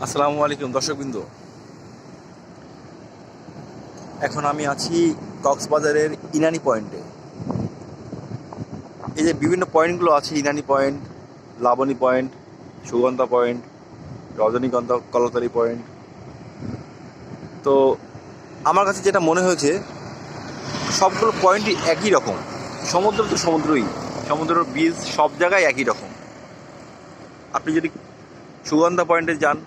আসসালামু আলাইকুম দর্শকবৃন্দ। এখন আমি আছি কক্সবাজারের ইনানি পয়েন্টে। এই যে বিভিন্ন পয়েন্টগুলো আছে, Inani point, Laboni point, Sugandha point, Rajanigandha Kolatoli point. তো আমার কাছে যেটা মনে হয়েছে, সবগুলো পয়েন্টই একই রকম। সমুদ্র তো সমুদ্রই, সমুদ্রের বীজ সব জায়গায় একই রকম। আপনি যদি সুগন্ধা পয়েন্টে যান,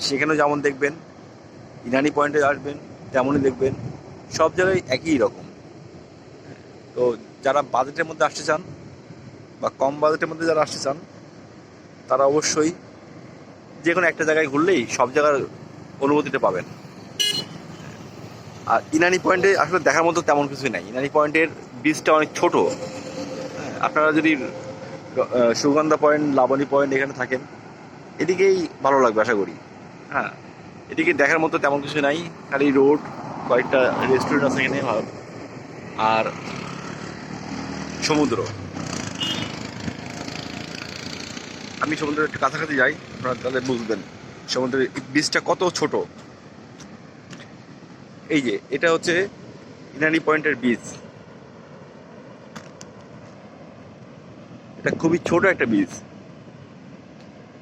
সেখানেও যেমন দেখবেন, ইনানি পয়েন্টে আসবেন তেমনই দেখবেন, সব জায়গায় একই রকম। তো যারা বাজেটের মধ্যে আসতে চান বা কম বাজেটের মধ্যে যারা আসতে চান, তারা অবশ্যই যে কোনো একটা জায়গায় ঘুরলেই সব জায়গার অনুভূতিটা পাবেন। আর ইনানি পয়েন্টে আসলে দেখার মতো তেমন কিছুই নাই। ইনানি পয়েন্টের বীজটা অনেক ছোট। আপনারা যদি সুগন্ধা পয়েন্ট, লাবণী পয়েন্ট এখানে থাকেন, এদিকেই ভালো লাগবে আশা করি। হ্যাঁ, এদিকে দেখার মতো তেমন কিছু নাই, খালি রোড, কয়েকটা রেস্টুরেন্ট আছে এখানে, আর সমুদ্র। আমি সমুদ্রের একটু কাছাকাছি যাই, আপনারা তাহলে বুঝবেন সমুদ্রের বীজটা কত ছোট। এই যে এটা হচ্ছে ইনানি পয়েন্টের বীজ। এটা খুবই ছোট একটা বীজ।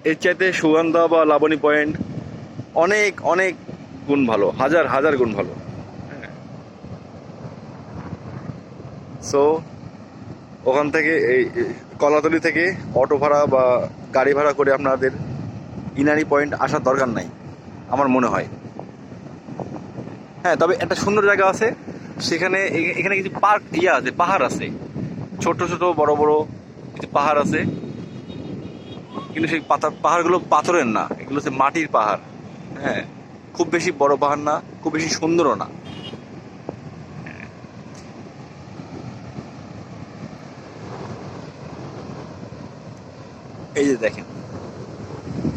এর চাইতে সুগন্ধা বা লাবণী পয়েন্ট অনেক অনেক গুণ ভালো, হাজার হাজার গুণ ভালো। সো ওখান থেকে এই কলাতলি থেকে অটো ভাড়া বা গাড়ি ভাড়া করে আপনাদের ইনানি পয়েন্ট আসার দরকার নাই আমার মনে হয়। হ্যাঁ, তবে একটা সুন্দর জায়গা আছে সেখানে। এখানে কিছু পার্ক আছে, পাহাড় আছে, ছোট ছোট বড় বড় কিছু পাহাড় আছে। কিন্তু সেই পাহাড়গুলো পাথরের না, এগুলো হচ্ছে মাটির পাহাড়। হ্যাঁ, খুব বেশি বড় পাহাড় না, খুব বেশি সুন্দরও না। এই যে দেখেন,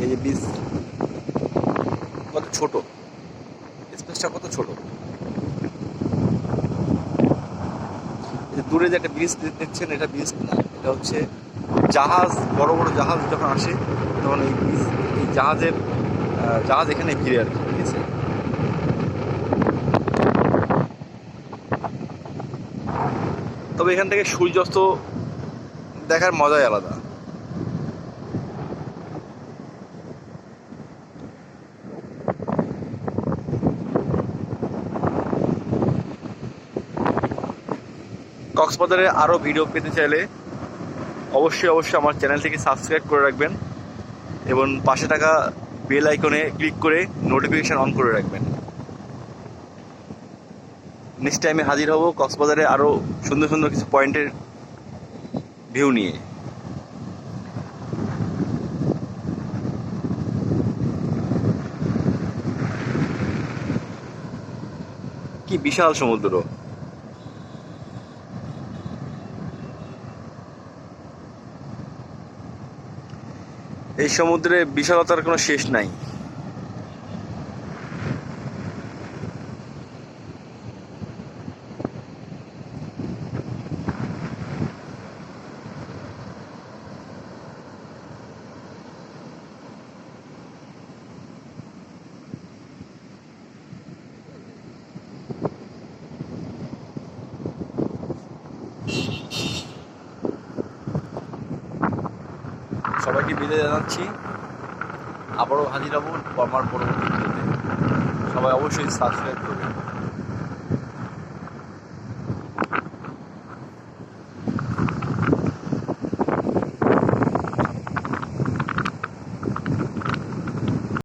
এই যে বীজ কত ছোট, স্পেসটা কত ছোট। এই যে দূরে যে একটা ব্রিজ দেখছেন, এটা ব্রিজ না, এটা হচ্ছে জাহাজ। বড় বড় জাহাজ যখন আসে তখন এই ব্রিজ, এই জাহাজ এখানে ভিড়ে আর কি, ঠিক আছে। তবে এখান থেকে সূর্যাস্ত দেখার মজাই আলাদা। কক্সবাজারে আরও ভিডিও পেতে চাইলে অবশ্যই অবশ্যই আমার চ্যানেলটিকে সাবস্ক্রাইব করে রাখবেন এবং পাশে থাকা বেল আইকনে ক্লিক করে নোটিফিকেশান অন করে রাখবেন। নেক্সট টাইমে হাজির হব কক্সবাজারে আরও সুন্দর সুন্দর কিছু পয়েন্টের ভিউ নিয়ে। কি বিশাল সমুদ্র! এই সমুদ্রে বিশালতার কোনো শেষ নাই। সবাইকে বিদায় জানাচ্ছি, আবারও হাজির হব আমার পরবর্তী ভিডিওতে। সবাই অবশ্যই সাবস্ক্রাইব করবেন।